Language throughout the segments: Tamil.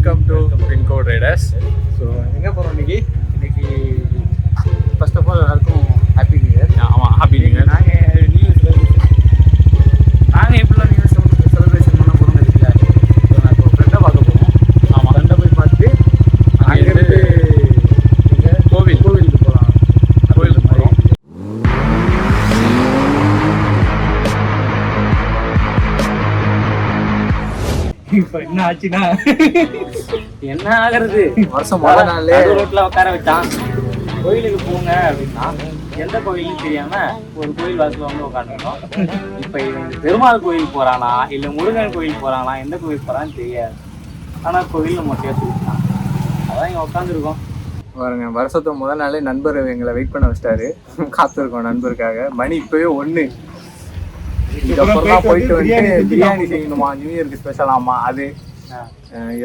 Welcome to Pincode Riders. So எங்கே போகிறோம் இன்னைக்கு ஃபர்ஸ்ட் ஆஃப் ஆல் எல்லாருக்கும் ஹாப்பி நியூ இயர். ஆமாம், ஹாப்பி நியூ இயர். நாங்கள் நியூ இயர் எப்படிலாம் நியூ இயர் செலிப்ரேஷன் பண்ண போகிறோம்னு இருக்குல்ல. ஸோ நான் இப்போ ஃப்ரெண்டை பார்க்க போகிறோம். ஆமாம், ஃப்ரெண்டை போய் பார்த்துட்டு அங்கேருந்து கோவிலுக்கு போகலாம். கோவிலுக்கு போகிறோம். இப்போ என்ன ஆச்சுன்னா என்ன ஆகிறது, வருஷம் முதல் நாள் ரோட்ல உட்கார வச்சான். கோயிலுக்கு போங்க அப்படின்னா எந்த கோயிலும் தெரியாம ஒரு கோயில் வாசல வந்து உட்காந்துருக்கோம். இப்ப இவங்க பெருமாள் கோயில் போறானா இல்ல முருகன் கோயில் போறானா எந்த கோயில் போறான்னு தெரியாது. ஆனா கோயில் நம்ம சேர்த்துக்கிட்டான், அதான் இங்க உட்காந்துருக்கோம். பாருங்க, வருஷத்துக்கு முதல் நாளே நண்பர் எங்களை வெயிட் பண்ண வச்சிட்டாரு. காத்திருக்கோம் நண்பருக்காக. மணி இப்பவே 1. இதுக்கப்புறம் போயிட்டு வந்து பிரியாணி செய்யணுமா, நியூ இயருக்கு ஸ்பெஷலாமா. அது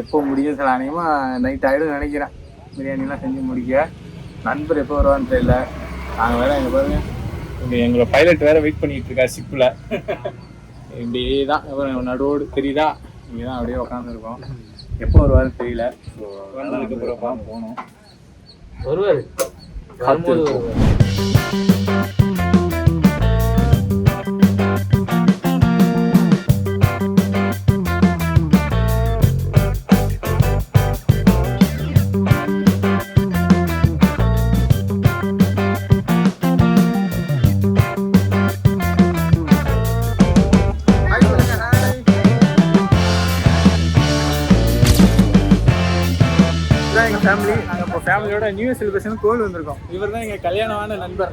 எப்போ முடியும் சில அநேகமா நைட் ஆகிடும் நினைக்கிறேன். பிரியாணிலாம் செஞ்சு முடிக்க நண்பர் எப்போ வருவான்னு தெரியல. நாங்கள் வேற எங்க பாருங்க, இங்கே எங்களோட பைலட் வேற வெயிட் பண்ணிட்டு இருக்கா ஷிப்பில். இப்படியே தான் நடுவோடு தெரியுதா, இங்கே தான் அப்படியே உட்காந்துருக்கோம். எப்போ வருவாருன்னு தெரியல. ஸோ அதுக்கப்புறம் போகணும். வருவார், காத்து. ஃபேமிலி, நாங்கள் இப்போ ஃபேமிலியோட நியூ இயர் செலிப்ரேஷன் கோவில் வந்திருக்கோம். இவர் தான் எங்கள் கல்யாணமான நண்பர்,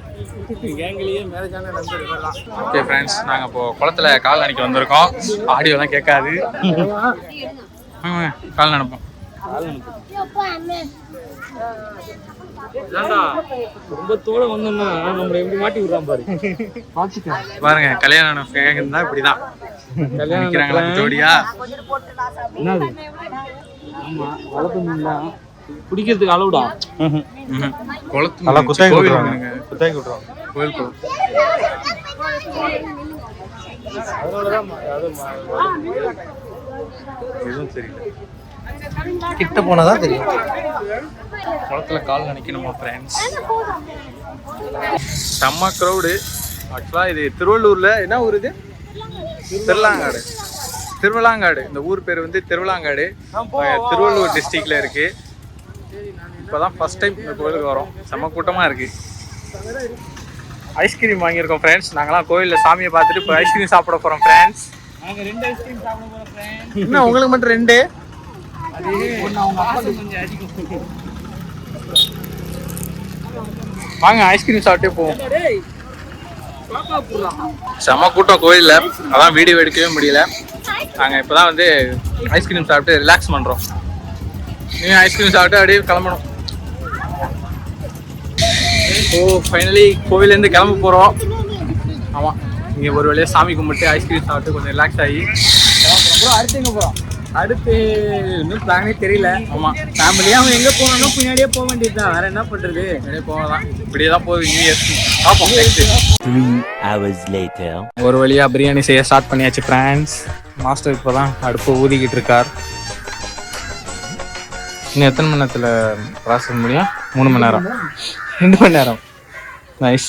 கேங்கிலேயே மேரேஜான நண்பர் இவர் தான். ஓகே ஃப்ரெண்ட்ஸ், நாங்கள் இப்போ குளத்துல கால் நனைக்க வந்திருக்கோம். ஆடியோலாம் கேட்காது, கால் நினைப்போம். ரொம்ப தோட வந்தோம்னா நம்மளை எப்படி மாட்டி விடுறான் பாரு. பாருங்க, கல்யாணம் தான் இப்படிதான் கல்யாணிக்கிறாங்களா ஜோடியா. என்னது, ஆமா, வளர்ப்பு மீன் தான் குடிக்கிறதுக்கு அளவுடா. குளத்து கோவில் எதுவும் தெரியல, கிட்ட போனாதான் தெரியும். குளத்துல கால் நினைக்கணுமா ஃப்ரெண்ட்ஸ். செம்ம க்ரௌடு. ஆக்சுவலாக இது திருவள்ளூர்ல என்ன ஊர் இது? திருவிழாங்காடு. இந்த ஊர் பேர் வந்து திருவிழாங்காடு, திருவள்ளூர் டிஸ்ட்ரிக்ட்ல இருக்கு. இப்போதான் ஃபர்ஸ்ட் டைம் இந்த கோயிலுக்கு வரோம். செம்ம கூட்டமாக இருக்கு. ஐஸ்கிரீம் வாங்கியிருக்கோம் ஃப்ரெண்ட்ஸ். நாங்களாம் கோயிலில் சாமியை பார்த்துட்டு இப்போ ஐஸ்கிரீம் சாப்பிட போகிறோம் ஃப்ரெண்ட்ஸ். நாங்கள் 2 ஐஸ்கிரீம் சாப்பிட போகிறோம் ஃப்ரெண்ட்ஸ். இன்னும் உங்களுக்கு மட்டும் 2? வாங்க ஐஸ்கிரீம் சாப்பிட்டே போவோம். செம்ம கூட்டம் கோயிலில், அதான் வீடியோ எடுக்கவே முடியல. நாங்கள் இப்போ தான் வந்து ஐஸ்கிரீம் சாப்பிட்டு ரிலாக்ஸ் பண்ணுறோம். நீங்கள் ஐஸ்கிரீம் சாப்பிட்டு அப்படியே கிளம்பணும். ஸோ ஃபைனலி கோவிலேருந்து கிளம்ப போகிறோம். ஆமாம், இங்கே ஒரு வழியாக சாமி கும்பிட்டு ஐஸ்கிரீம் சாப்பிட்டு கொஞ்சம் ரிலாக்ஸ் ஆகி கிளம்ப போகிறோம். அடுத்து எங்கே போகிறோம்? அடுத்து இன்னும் பிளானே தெரியல. ஆமாம், ஃபேமிலியாக அவங்க எங்கே போகணும் பின்னாடியே போக வேண்டியது தான். வேறு என்ன பண்ணுறது, பின்னாடியே போகலாம். இப்படியே தான் போகுது நியூ இயர். பார்ப்போம். 3 hours later. ஒரு வழியாக பிரியாணி செய்ய ஸ்டார்ட் பண்ணியாச்சு ஃப்ரெண்ட்ஸ். மாஸ்டர் இப்போ தான் அடுப்பு ஊதிக்கிட்டு இருக்கார். இன்னும் எத்தனை மணி நேரத்தில் ப்ராசஸ் முடியும்? 3 மணி நேரம், 2 மணி நேரம். நைஸ்.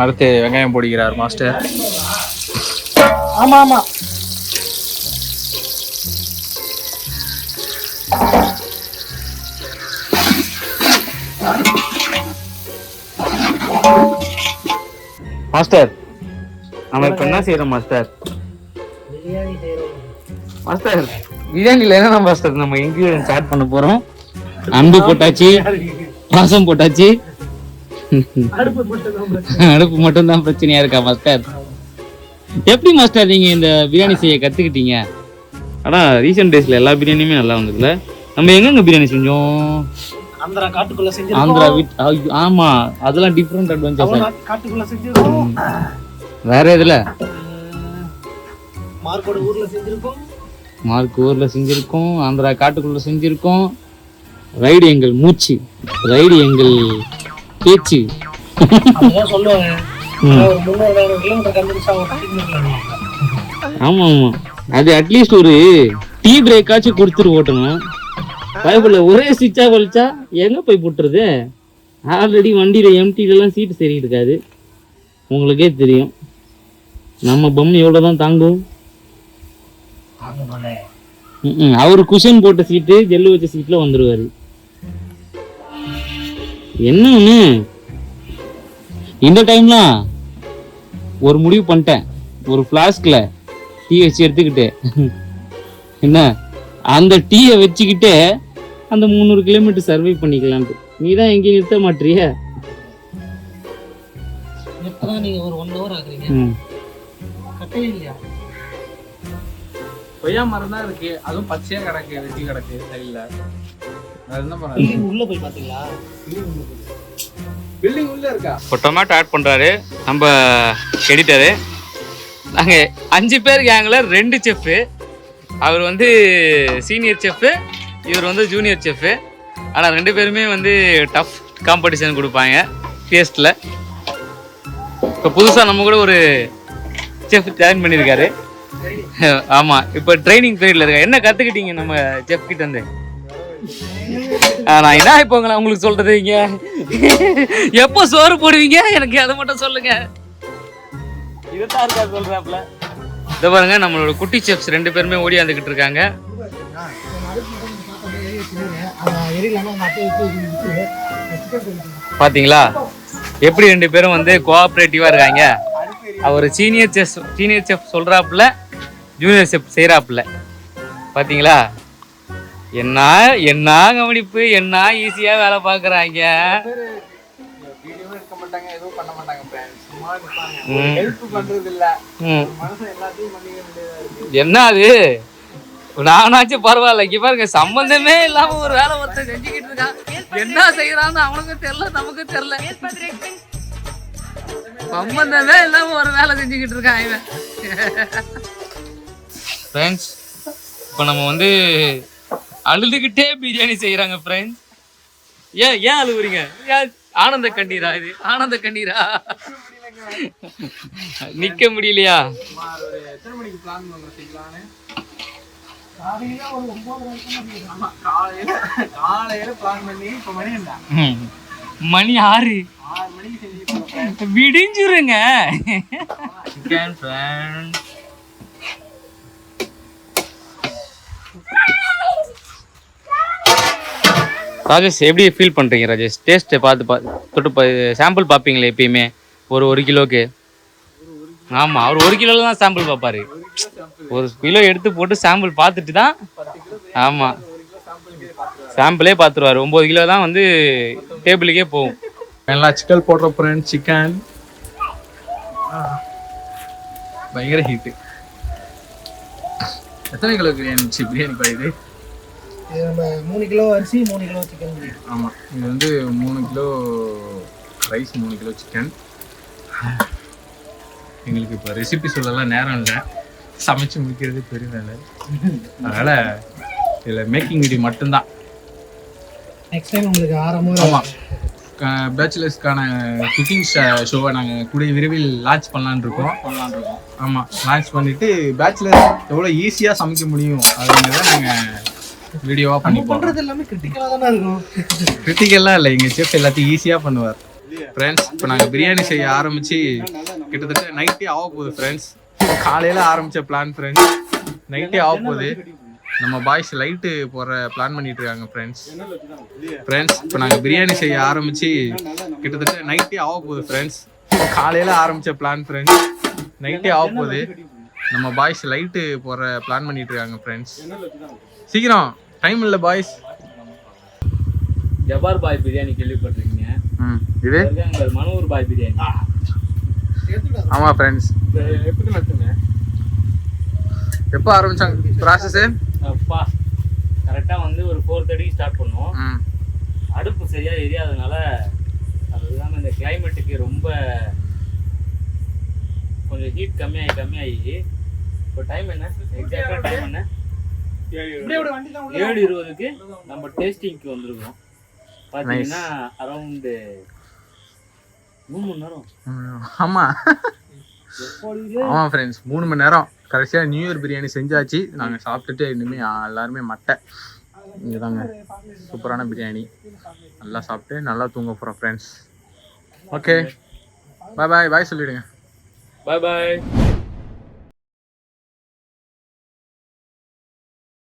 அடுத்து வெங்காயம் போடுகிறார் மாஸ்டர். ஆமாம் ஆமாம், மாஸ்டர் நம்ம இப்போ என்ன செய்யறோம் மாஸ்டர்? மாஸ்டர் பிரியாணியில் என்ன மாஸ்டர் நம்ம இன்கிரீடியன்ட் ஸ்டார்ட் பண்ண போறோம். அன்பு போட்டாச்சு, பாசம் போட்டாச்சு, அடுப்பு மட்டும் தான் பிரச்சனையா இருக்கா மாஸ்டர்? எப்படி மாஸ்டர் நீங்க இந்த பிரியாணி செய்ய கத்துக்கிட்டீங்க? ஆனா ரீசெண்ட் டேஸ்ல எல்லா பிரியாணியுமே நல்லா வந்ததுல. நம்ம எங்கெங்க பிரியாணி செஞ்சோம்? ஆந்திரா காட்டுக்குள்ள செஞ்சோம். ஆந்திரா ஆமா, அதெல்லாம் டிஃபரண்ட் அட்வென்ச்சர். காட்டுக்குள்ள செஞ்சோம். வேற எதுல? மார்க்கோட ஊர்ல செஞ்சிருக்கோம். மார்க் ஊர்ல செஞ்சிருக்கோம், ஆந்திரா காட்டுக்குள்ள செஞ்சிருக்கோம். ரைடு எங்கள் மூச்சு, ரைடு எங்கள் பேச்சு. சொல்லுவாங்க. ஆமா ஆமா, அது அட்லீஸ்ட் ஒரு டீ பிரேக்காச்சும் கொடுத்துட்டு ஓட்டணும். பைபிள் ஒரே ஸ்விட்சா வலிச்சா எங்க போய் போட்டுறது? ஆல்ரெடி வண்டியில எம்டிலாம் சீட்டு சரி இருக்காது, உங்களுக்கே தெரியும். நம்ம பொம்மை எவ்வளவுதான் தாங்கும்? அவரு குஷன் போட்ட சீட்டு ஜெல்லு வச்ச சீட்ல வந்துருவாரு. என்ன ஒண்ணு இந்த டைம்லாம் ஒரு முடிவு பண்ணிட்டேன். ஒரு பிளாஸ்க்ல டீ வச்சு எடுத்துக்கிட்டு என்ன அந்த டீயை வச்சுக்கிட்டு அந்த 300 கிலோமீட்டர் சர்வை பண்ணிக்கலான்ட்டு. நீ தான் எங்கேயும் நிறுத்த மாட்டிய. நீங்க ஒரு 1 hour ஆகுறீங்க, கட்டவே இல்லையா? கொய்யா மரம் தான் இருக்கு, அதுவும் பச்சையா கிடக்கு, வெட்டி கிடக்கு சைடுல. உள்ள போய் பாத்தீங்களா? பில்டிங் உள்ள இருக்கா? இப்போ டொமேட்டோ ஆட் பண்ணுறாரு நம்ம எடிட்டரு. நாங்கள் 5 பேர் கேங்கில் 2 செஃப்பு. அவர் வந்து சீனியர் செஃப்பு, இவர் வந்து ஜூனியர் செஃப்பு. ஆனால் 2 பேருமே வந்து டஃப் காம்படிஷன் கொடுப்பாங்க டேஸ்ட்டில். இப்போ புதுசாக நம்ம கூட ஒரு செஃப் ஜாயின் பண்ணியிருக்காரு. ஆமாம், இப்போ ட்ரைனிங் பீரியடில் இருக்கா. என்ன கற்றுக்கிட்டீங்க நம்ம செஃப் கிட்ட இருந்து? நான் என்ன இப்போங்களா உங்களுக்கு சொல்றது, இங்க எப்போ சோறு போடுவீங்க எனக்கு அதை மட்டும் சொல்லுங்க. இதுதான் இருக்கா சொல்றாப்ல. இதை பாருங்க, நம்மளோட குட்டி செஃப்ஸ் 2 பேருமே ஓடியாந்துக்கிட்டு இருக்காங்க. பாத்தீங்களா எப்படி 2 பேரும் வந்து கோஆப்ரேட்டிவா இருக்காங்க. அவர் சீனியர் செஃப் சொல்றாப்புல, ஜூனியர் செஃப் செய்யறாப்புல. பாத்தீங்களா என்ன என்ன கவனிப்பு, என்ன ஈஸியா வேலை பாக்குறாங்க. என்ன அது நானாச்சும் பரவாயில்ல. இங்க பாருங்க, சம்பந்தமே இல்லாம ஒரு வேலை ஒருத்தர் செஞ்சுக்கிட்டு இருக்கான். என்ன செய்யறான்னு அவனுக்கும் தெரியல, நமக்கும் தெரியல. சம்பந்தமே இல்லாம ஒரு வேலை செஞ்சுக்கிட்டு இருக்கான் இவன். ஃப்ரெண்ட்ஸ், இப்போ நம்ம வந்து அழுதுகிட்டே பிரியாணி செய்யறாங்க ஃப்ரெண்ட்ஸ். ஏன் அழுவுறீங்க? ஆனந்த கண்ணீரா? இது ஆனந்த கண்ணீரா? நிக்க முடியலையா? மணி 6 விடிஞ்சுருங்க. ராஜேஷ், எப்படி ஃபீல் பண்ணுறீங்க ராஜேஷ்? டேஸ்ட்டை தொட்டு சாம்பிள் பார்ப்பீங்களே எப்பயுமே ஒரு கிலோக்கு? ஆமாம், அவர் 1 கிலோவில் தான் சாம்பிள் பார்ப்பாரு. 1 கிலோ எடுத்து போட்டு சாம்பிள் பார்த்துட்டு தான். ஆமாம், சாம்பிளே பார்த்துருவார். 9 கிலோ தான் வந்து டேபிளுக்கே போகும். நல்லா சிக்கன் போடுற ஃப்ரெண்ட். சிக்கன் பயங்கர ஹீட்டு. எத்தனை கிலோ பிரியாணி பாயுது? இது நம்ம 3 கிலோ அரிசி, 3 கிலோ சிக்கன். ஆமாம், இது வந்து 3 கிலோ ரைஸ், 3 கிலோ சிக்கன். எங்களுக்கு இப்போ ரெசிபி சொல்லலாம் நேரம் இல்லை, சமைச்சு முடிக்கிறது பெரிய வேலை. அதனால் இதில் மேக்கிங் வீடியோ மட்டும்தான். நெக்ஸ்ட் டைம் உங்களுக்கு ஆரம்பம். ஆமாம், பேச்சுலர்ஸ்க்கான குக்கிங் ஷோவை நாங்கள் கூடிய விரைவில் லான்ச் பண்ணலான்னு இருக்கோம். ஆமாம், லான்ச் பண்ணிவிட்டு பேச்சுலர்ஸ் எவ்வளோ ஈஸியாக சமைக்க முடியும் அப்படிங்கிறத நாங்கள் வீடியோவாக பண்ணி பண்ணுறது எல்லாமே கிரிட்டிக்கலாக தானே இருக்கும். கிரிட்டிக்கலாக இல்லை, எங்கள் செஃப் எல்லாத்தையும் ஈஸியாக பண்ணுவார். ஃப்ரெண்ட்ஸ், இப்போ நாங்கள் பிரியாணி செய்ய ஆரம்பித்து கிட்டத்தட்ட நைட்டே ஆக போகுது ஃப்ரெண்ட்ஸ். காலையில் ஆரம்பித்த பிளான் ஃப்ரெண்ட்ஸ், நைட்டே ஆக போகுது. நம்ம பாய்ஸ் லைட்டு போகிற பிளான் பண்ணிட்டு இருக்காங்க ஃப்ரெண்ட்ஸ். இப்போ நாங்கள் பிரியாணி செய்ய ஆரம்பித்து கிட்டத்தட்ட நைட்டே ஆக போகுது ஃப்ரெண்ட்ஸ். காலையில் ஆரம்பித்த பிளான் ஃப்ரெண்ட்ஸ், நைட்டே ஆக போகுது. நம்ம பாய்ஸ் லைட்டு போகிற பிளான் பண்ணிட்டு இருக்காங்க ஃப்ரெண்ட்ஸ். சீக்கிரம், டைம் இல்லை பாய்ஸ். ஜபார் பாய் பிரியாணி கேள்விப்பட்டிருக்கீங்க? இது மனோர் பாய் பிரியாணி. ஆமாம் ஃப்ரெண்ட்ஸ். எப்போ ஆரம்பிச்சாங்க ப்ராசஸ்? அப்பா கரெக்டாக வந்து ஒரு 4:30 ஸ்டார்ட் பண்ணோம். அடுப்பு சரியாக எரியாதனால, அது இல்லாமல் இந்த கிளைமேட்டுக்கு ரொம்ப கொஞ்சம் ஹீட் கம்மியாகி இப்போ டைம் என்ன எக்ஸாக்டாக டைம் என்ன? 7:20க்கு நம்ம டேஸ்டிங்க்கு வந்துருக்கோம். பார்த்தீங்கன்னா அரௌண்டு 3 மணி நேரம். ஆமாம் ஃப்ரெண்ட்ஸ், 3 மணி நேரம் கடைசியாக நியூ இயர் பிரியாணி செஞ்சாச்சு. நாங்கள் சாப்பிட்டுட்டு இனிமேல் எல்லாருமே மட்டை இங்கே தாங்க. சூப்பரான பிரியாணி நல்லா சாப்பிட்டு நல்லா தூங்க போகிறோம் ஃப்ரெண்ட்ஸ். ஓகே பாய் பாய் பாய் சொல்லிவிடுங்க. பாய் பாய்.